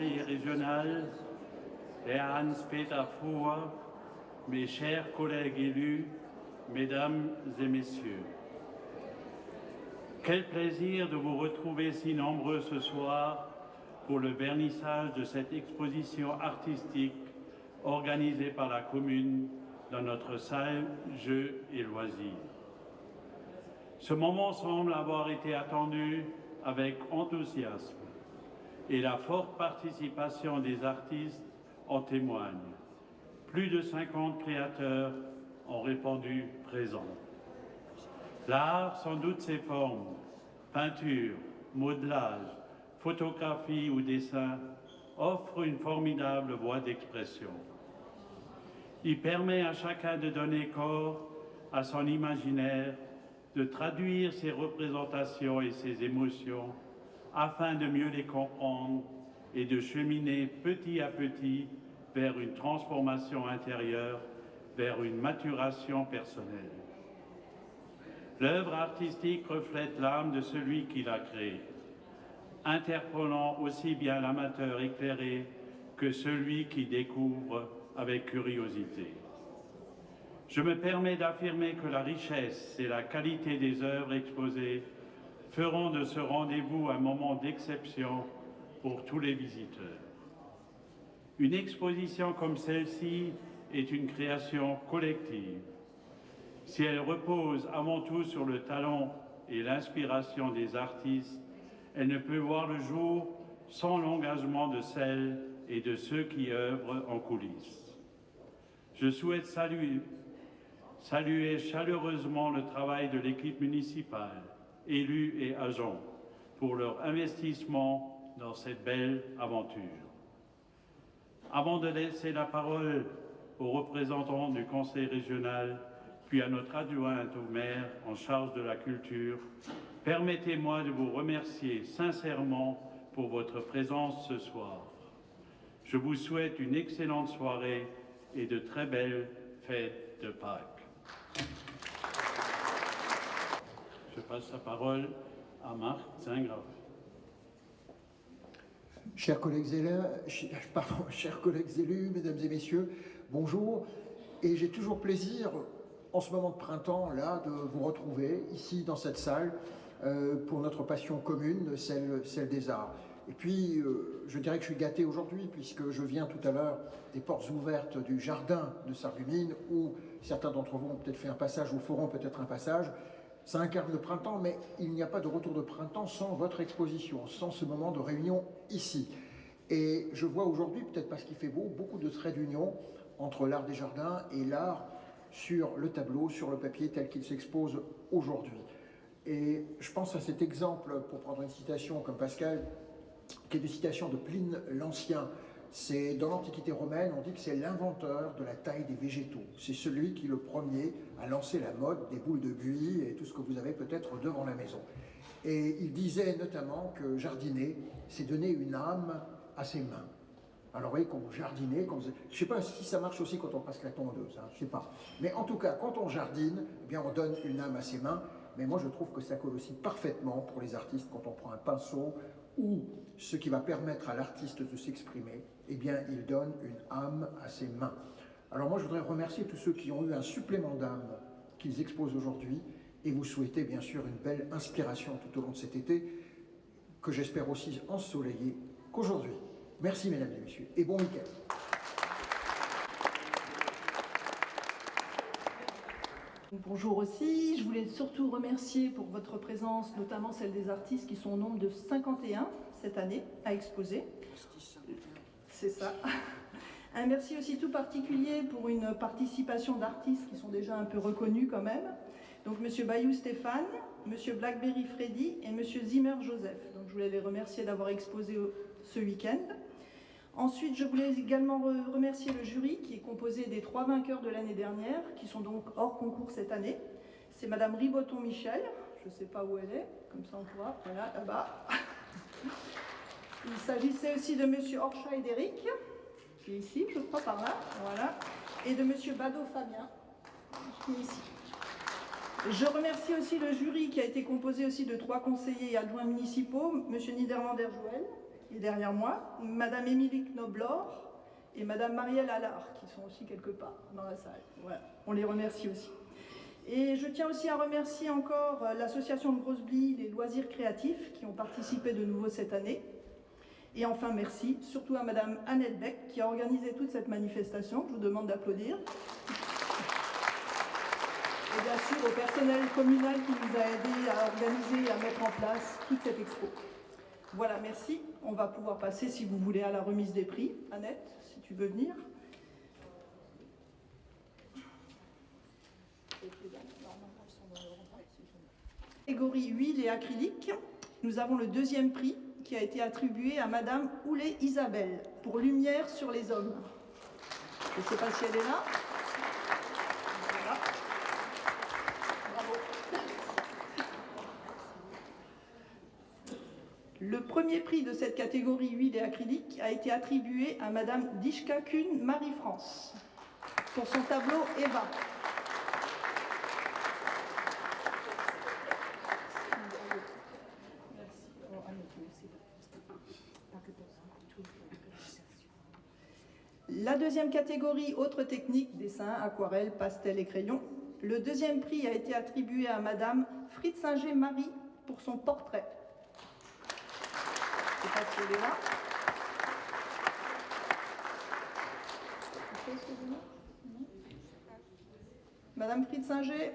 conseiller régional et à Hans-Peter Fuhr, mes chers collègues élus, mesdames et messieurs. Quel plaisir de vous retrouver si nombreux ce soir pour le vernissage de cette exposition artistique organisée par la commune dans notre salle Jeux et Loisirs. Ce moment semble avoir été attendu avec enthousiasme et la forte participation des artistes en témoigne. Plus de 50 créateurs ont répondu présents. L'art, sans doute ses formes, peinture, modelage, photographie ou dessin, offre une formidable voie d'expression. Il permet à chacun de donner corps à son imaginaire, de traduire ses représentations et ses émotions afin de mieux les comprendre et de cheminer petit à petit vers une transformation intérieure, vers une maturation personnelle. L'œuvre artistique reflète l'âme de celui qui l'a créée, interpellant aussi bien l'amateur éclairé que celui qui découvre avec curiosité. Je me permets d'affirmer que la richesse et la qualité des œuvres exposées feront de ce rendez-vous un moment d'exception pour tous les visiteurs. Une exposition comme celle-ci est une création collective. Si elle repose avant tout sur le talent et l'inspiration des artistes, elle ne peut voir le jour sans l'engagement de celles et de ceux qui œuvrent en coulisses. Je souhaite saluer chaleureusement le travail de l'équipe municipale, élus et agents, pour leur investissement dans cette belle aventure. Avant de laisser la parole aux représentants du Conseil régional, puis à notre adjointe au maire en charge de la culture, permettez-moi de vous remercier sincèrement pour votre présence ce soir. Je vous souhaite une excellente soirée et de très belles fêtes de Pâques. Je passe la parole à Marc Zingraf. Chers collègues élus, mesdames et messieurs, bonjour. Et j'ai toujours plaisir, en ce moment de printemps, là, de vous retrouver ici dans cette salle pour notre passion commune, celle des arts. Et puis, je dirais que je suis gâté aujourd'hui, puisque je viens tout à l'heure des portes ouvertes du jardin de Sarreguemines, où certains d'entre vous ont peut-être fait un passage ou feront peut-être un passage. Ça incarne le printemps, mais il n'y a pas de retour de printemps sans votre exposition, sans ce moment de réunion ici. Et je vois aujourd'hui, peut-être parce qu'il fait beau, beaucoup de traits d'union entre l'art des jardins et l'art sur le tableau, sur le papier tel qu'il s'expose aujourd'hui. Et je pense à cet exemple, pour prendre une citation comme Pascal, qui est une citation de Pline l'Ancien. C'est dans l'Antiquité romaine, on dit que c'est l'inventeur de la taille des végétaux. C'est celui qui, le premier, a lancé la mode des boules de buis et tout ce que vous avez peut-être devant la maison. Et il disait notamment que jardiner, c'est donner une âme à ses mains. Alors vous voyez, quand vous jardinez, je ne sais pas si ça marche aussi quand on passe la tondeuse, hein, je ne sais pas. Mais en tout cas, quand on jardine, eh bien on donne une âme à ses mains. Mais moi je trouve que ça colle aussi parfaitement pour les artistes quand on prend un pinceau ou ce qui va permettre à l'artiste de s'exprimer, eh bien il donne une âme à ses mains. Alors moi je voudrais remercier tous ceux qui ont eu un supplément d'âme qu'ils exposent aujourd'hui et vous souhaiter bien sûr une belle inspiration tout au long de cet été, que j'espère aussi ensoleillé qu'aujourd'hui. Merci mesdames et messieurs et bon week-end. Bonjour aussi, je voulais surtout remercier pour votre présence, notamment celle des artistes qui sont au nombre de 51 cette année à exposer. C'est ça. Un merci aussi tout particulier pour une participation d'artistes qui sont déjà un peu reconnus quand même. Donc Monsieur Bayou Stéphane, Monsieur Blackberry Freddy et Monsieur Zimmer Joseph. Donc je voulais les remercier d'avoir exposé ce week-end. Ensuite, je voulais également remercier le jury qui est composé des 3 vainqueurs de l'année dernière, qui sont donc hors concours cette année. C'est Madame Riboton-Michel, je ne sais pas où elle est, comme ça on pourra, voilà, là-bas. Il s'agissait aussi de Monsieur Orchaid Eric, qui est ici, je crois, par là, voilà, et de Monsieur Bado Fabien, qui est ici. Je remercie aussi le jury qui a été composé aussi de 3 conseillers et adjoints municipaux, Monsieur Niederlander-Joël, et derrière moi, Madame Émilie Knoblor et Madame Marielle Allard, qui sont aussi quelque part dans la salle. Voilà, on les remercie aussi. Et je tiens aussi à remercier encore l'association de Grosse-Blie, les loisirs créatifs, qui ont participé de nouveau cette année. Et enfin, merci surtout à Madame Annette Beck, qui a organisé toute cette manifestation. Je vous demande d'applaudir. Et bien sûr au personnel communal qui nous a aidés à organiser et à mettre en place toute cette expo. Voilà, merci. On va pouvoir passer, si vous voulez, à la remise des prix. Annette, si tu veux venir. Catégorie huile et acrylique, nous avons le deuxième prix qui a été attribué à Madame Houlet Isabelle pour Lumière sur les hommes. Je ne sais pas si elle est là. Voilà. Bravo. Le premier prix de cette catégorie huile et acrylique a été attribué à Madame Dishka-Kun Marie-France pour son tableau Eva. La deuxième catégorie, autres techniques, dessin, aquarelle, pastel et crayon. Le deuxième prix a été attribué à Madame Fritzinger Marie pour son portrait. Je ne sais pas si elle est là. Madame Fritzinger?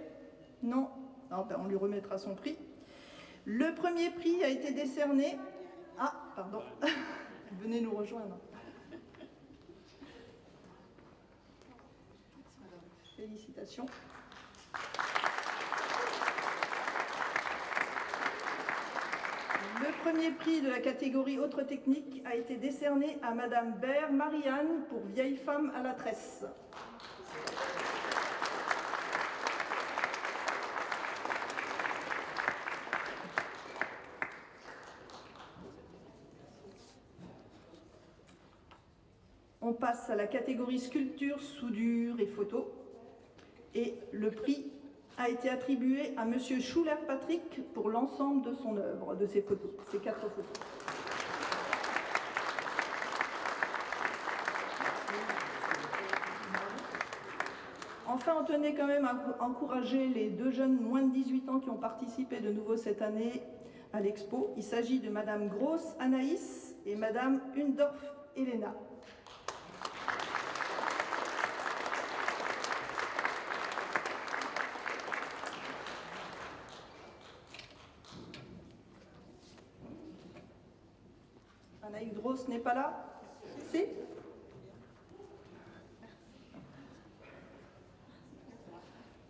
Non. Ah, ben on lui remettra son prix. Le premier prix a été décerné... Ah, pardon. Venez nous rejoindre. Félicitations. Le premier prix de la catégorie Autres techniques a été décerné à Madame Baird Marianne pour Vieille femme à la tresse. On passe à la catégorie sculpture, soudure et photo. Et le prix a été attribué à Monsieur Schuller-Patrick pour l'ensemble de son œuvre, de ses photos, ses 4 photos. Enfin, on tenait quand même à encourager les 2 jeunes moins de 18 ans qui ont participé de nouveau cette année à l'expo. Il s'agit de Madame Gross Anaïs et Madame Hundorf Elena. Anaïs Gross n'est pas là? Si?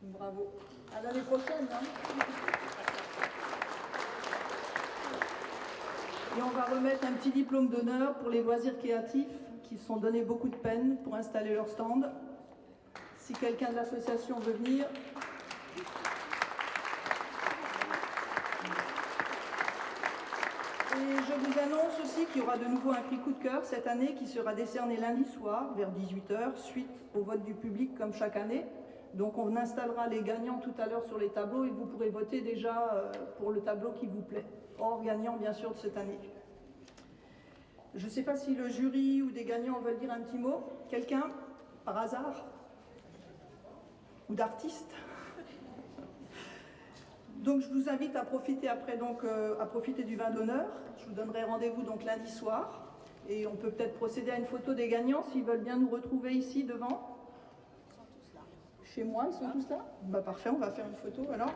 Bravo. À l'année prochaine. Hein. Et on va remettre un petit diplôme d'honneur pour les loisirs créatifs qui se sont donné beaucoup de peine pour installer leur stand. Si quelqu'un de l'association veut venir. Et je vous annonce aussi qu'il y aura de nouveau un prix coup de cœur cette année qui sera décerné lundi soir vers 18 h suite au vote du public comme chaque année. Donc on installera les gagnants tout à l'heure sur les tableaux et vous pourrez voter déjà pour le tableau qui vous plaît. Hors gagnant bien sûr de cette année. Je ne sais pas si le jury ou des gagnants veulent dire un petit mot. Quelqu'un, par hasard? Ou d'artiste? Donc je vous invite à profiter après à profiter du vin d'honneur. Je vous donnerai rendez-vous donc lundi soir et on peut peut-être procéder à une photo des gagnants s'ils veulent bien nous retrouver ici devant. Chez moi, ils sont tous là? Bah parfait, on va faire une photo alors.